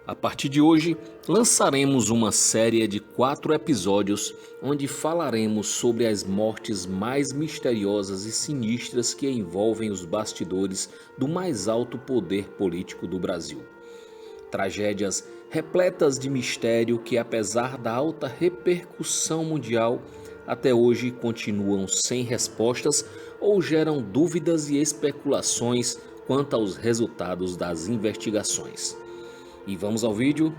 A partir de hoje, lançaremos uma série de 4 episódios onde falaremos sobre as mortes mais misteriosas e sinistras que envolvem os bastidores do mais alto poder político do Brasil. Tragédias repletas de mistério que, apesar da alta repercussão mundial, até hoje continuam sem respostas ou geram dúvidas e especulações quanto aos resultados das investigações. E vamos ao vídeo.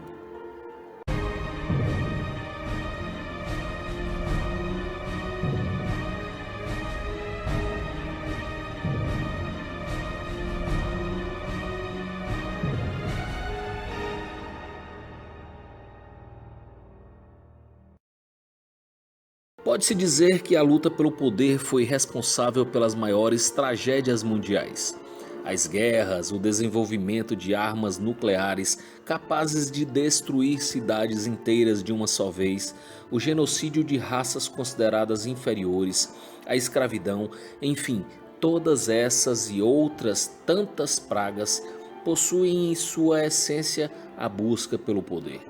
Pode-se dizer que a luta pelo poder foi responsável pelas maiores tragédias mundiais. As guerras, o desenvolvimento de armas nucleares capazes de destruir cidades inteiras de uma só vez, o genocídio de raças consideradas inferiores, a escravidão, enfim, todas essas e outras tantas pragas possuem em sua essência a busca pelo poder.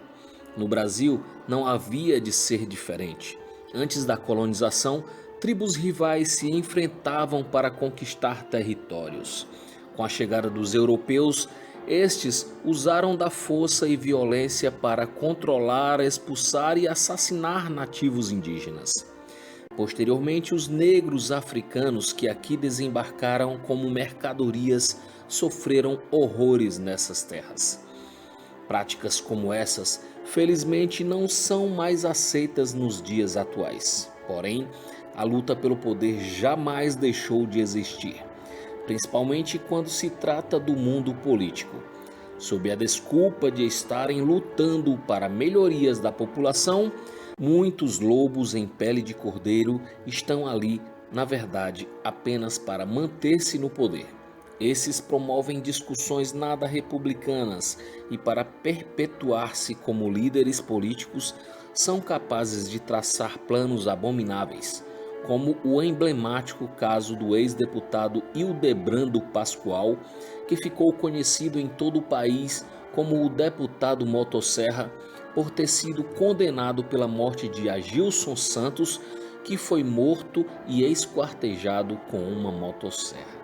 No Brasil, não havia de ser diferente. Antes da colonização, tribos rivais se enfrentavam para conquistar territórios. Com a chegada dos europeus, estes usaram da força e violência para controlar, expulsar e assassinar nativos indígenas. Posteriormente, os negros africanos que aqui desembarcaram como mercadorias sofreram horrores nessas terras. Práticas como essas, felizmente, não são mais aceitas nos dias atuais. Porém, a luta pelo poder jamais deixou de existir, principalmente quando se trata do mundo político. Sob a desculpa de estarem lutando para melhorias da população, muitos lobos em pele de cordeiro estão ali, na verdade, apenas para manter-se no poder. Esses promovem discussões nada republicanas e, para perpetuar-se como líderes políticos, são capazes de traçar planos abomináveis, como o emblemático caso do ex-deputado Hildebrando Pascoal, que ficou conhecido em todo o país como o deputado Motosserra, por ter sido condenado pela morte de Agilson Santos, que foi morto e esquartejado com uma motosserra.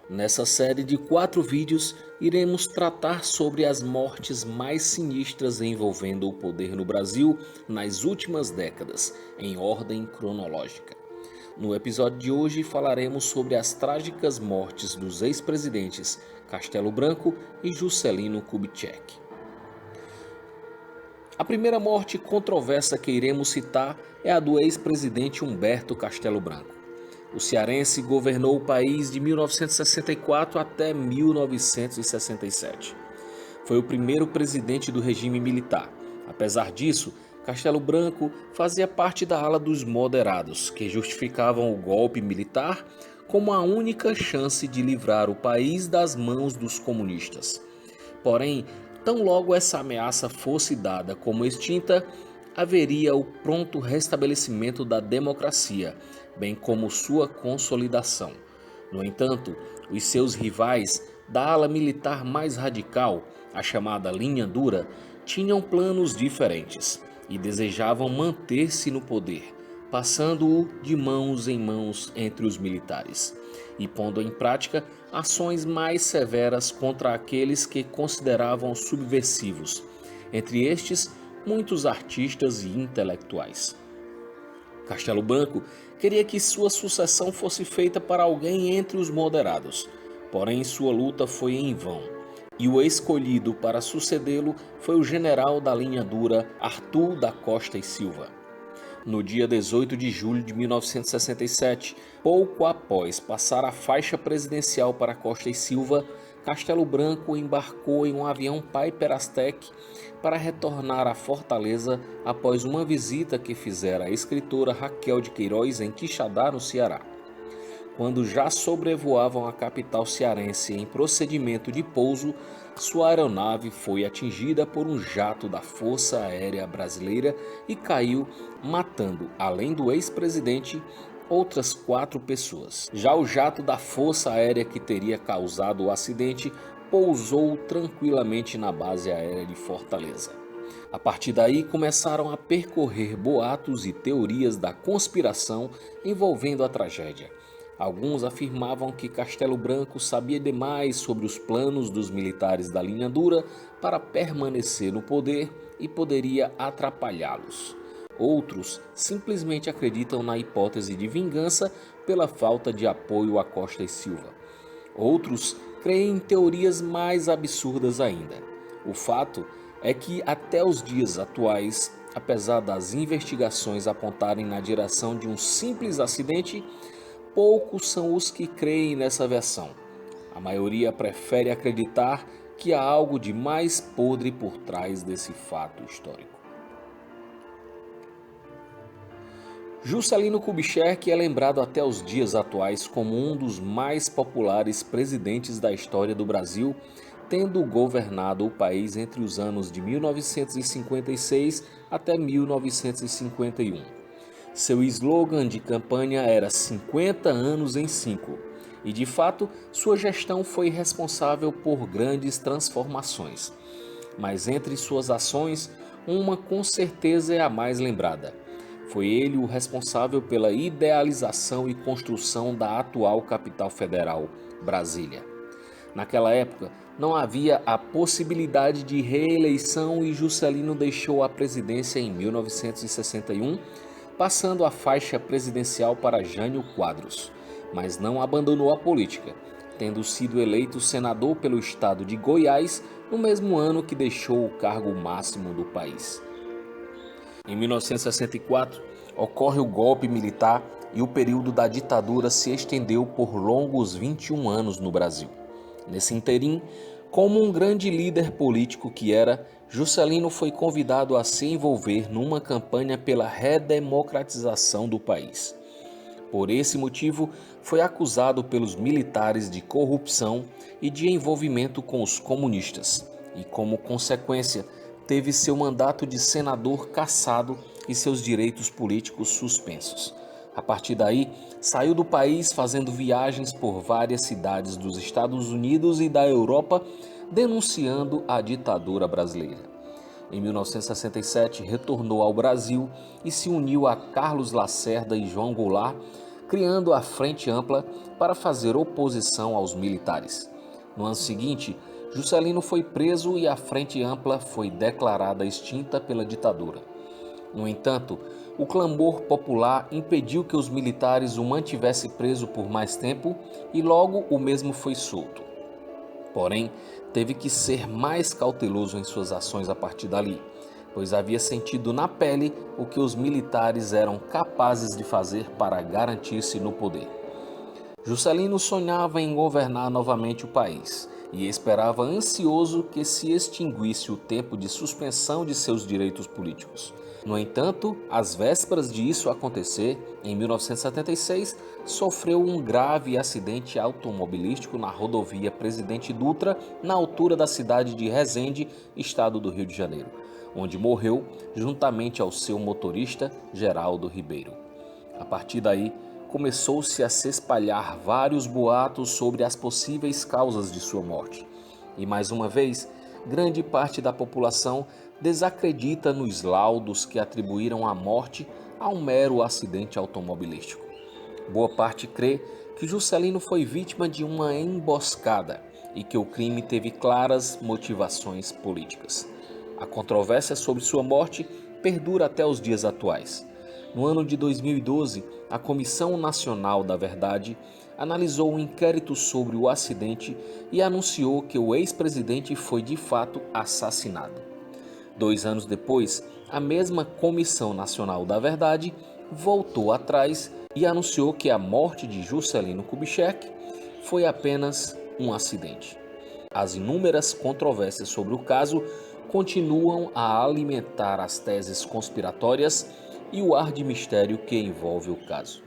Nessa série de 4 vídeos, iremos tratar sobre as mortes mais sinistras envolvendo o poder no Brasil nas últimas décadas, em ordem cronológica. No episódio de hoje falaremos sobre as trágicas mortes dos ex-presidentes Castelo Branco e Juscelino Kubitschek. A primeira morte controversa que iremos citar é a do ex-presidente Humberto Castelo Branco. O cearense governou o país de 1964 até 1967. Foi o primeiro presidente do regime militar. Apesar disso, Castelo Branco fazia parte da ala dos moderados, que justificavam o golpe militar como a única chance de livrar o país das mãos dos comunistas. Porém, tão logo essa ameaça fosse dada como extinta, haveria o pronto restabelecimento da democracia, bem como sua consolidação. No entanto, os seus rivais da ala militar mais radical, a chamada linha dura, tinham planos diferentes e desejavam manter-se no poder, passando-o de mãos em mãos entre os militares e pondo em prática ações mais severas contra aqueles que consideravam subversivos, entre estes muitos artistas e intelectuais. Castelo Branco queria que sua sucessão fosse feita para alguém entre os moderados, porém sua luta foi em vão, e o escolhido para sucedê-lo foi o general da linha dura Arthur da Costa e Silva. No dia 18 de julho de 1967, pouco após passar a faixa presidencial para Costa e Silva, Castelo Branco embarcou em um avião Piper Aztec para retornar à Fortaleza após uma visita que fizera a escritora Raquel de Queiroz em Quixadá, no Ceará. Quando já sobrevoavam a capital cearense em procedimento de pouso, sua aeronave foi atingida por um jato da Força Aérea Brasileira e caiu, matando, além do ex-presidente, outras 4 pessoas. Já o jato da Força Aérea que teria causado o acidente pousou tranquilamente na base aérea de Fortaleza. A partir daí começaram a percorrer boatos e teorias da conspiração envolvendo a tragédia. Alguns afirmavam que Castelo Branco sabia demais sobre os planos dos militares da linha dura para permanecer no poder e poderia atrapalhá-los. Outros simplesmente acreditam na hipótese de vingança pela falta de apoio a Costa e Silva. Outros creem em teorias mais absurdas ainda. O fato é que até os dias atuais, apesar das investigações apontarem na direção de um simples acidente, poucos são os que creem nessa versão. A maioria prefere acreditar que há algo de mais podre por trás desse fato histórico. Juscelino Kubitschek é lembrado até os dias atuais como um dos mais populares presidentes da história do Brasil, tendo governado o país entre os anos de 1956 até 1951. Seu slogan de campanha era 50 anos em 5, e de fato sua gestão foi responsável por grandes transformações. Mas entre suas ações, uma com certeza é a mais lembrada. Foi ele o responsável pela idealização e construção da atual capital federal, Brasília. Naquela época, não havia a possibilidade de reeleição e Juscelino deixou a presidência em 1961, passando a faixa presidencial para Jânio Quadros, mas não abandonou a política, tendo sido eleito senador pelo estado de Goiás no mesmo ano que deixou o cargo máximo do país. Em 1964, ocorre o golpe militar e o período da ditadura se estendeu por longos 21 anos no Brasil. Nesse interim, como um grande líder político que era, Juscelino foi convidado a se envolver numa campanha pela redemocratização do país. Por esse motivo, foi acusado pelos militares de corrupção e de envolvimento com os comunistas, e como consequência, teve seu mandato de senador cassado e seus direitos políticos suspensos. A partir daí, saiu do país fazendo viagens por várias cidades dos Estados Unidos e da Europa, denunciando a ditadura brasileira. Em 1967, retornou ao Brasil e se uniu a Carlos Lacerda e João Goulart, criando a Frente Ampla para fazer oposição aos militares. No ano seguinte, Juscelino foi preso e a Frente Ampla foi declarada extinta pela ditadura. No entanto, o clamor popular impediu que os militares o mantivessem preso por mais tempo e logo o mesmo foi solto. Porém, teve que ser mais cauteloso em suas ações a partir dali, pois havia sentido na pele o que os militares eram capazes de fazer para garantir-se no poder. Juscelino sonhava em governar novamente o país e esperava ansioso que se extinguisse o tempo de suspensão de seus direitos políticos. No entanto, às vésperas de isso acontecer, em 1976, sofreu um grave acidente automobilístico na rodovia Presidente Dutra, na altura da cidade de Resende, estado do Rio de Janeiro, onde morreu juntamente ao seu motorista, Geraldo Ribeiro. A partir daí, começou-se a se espalhar vários boatos sobre as possíveis causas de sua morte. E mais uma vez, grande parte da população desacredita nos laudos que atribuíram a morte a um mero acidente automobilístico. Boa parte crê que Juscelino foi vítima de uma emboscada e que o crime teve claras motivações políticas. A controvérsia sobre sua morte perdura até os dias atuais. No ano de 2012, a Comissão Nacional da Verdade analisou um inquérito sobre o acidente e anunciou que o ex-presidente foi de fato assassinado. 2 anos depois, a mesma Comissão Nacional da Verdade voltou atrás e anunciou que a morte de Juscelino Kubitschek foi apenas um acidente. As inúmeras controvérsias sobre o caso continuam a alimentar as teses conspiratórias e o ar de mistério que envolve o caso.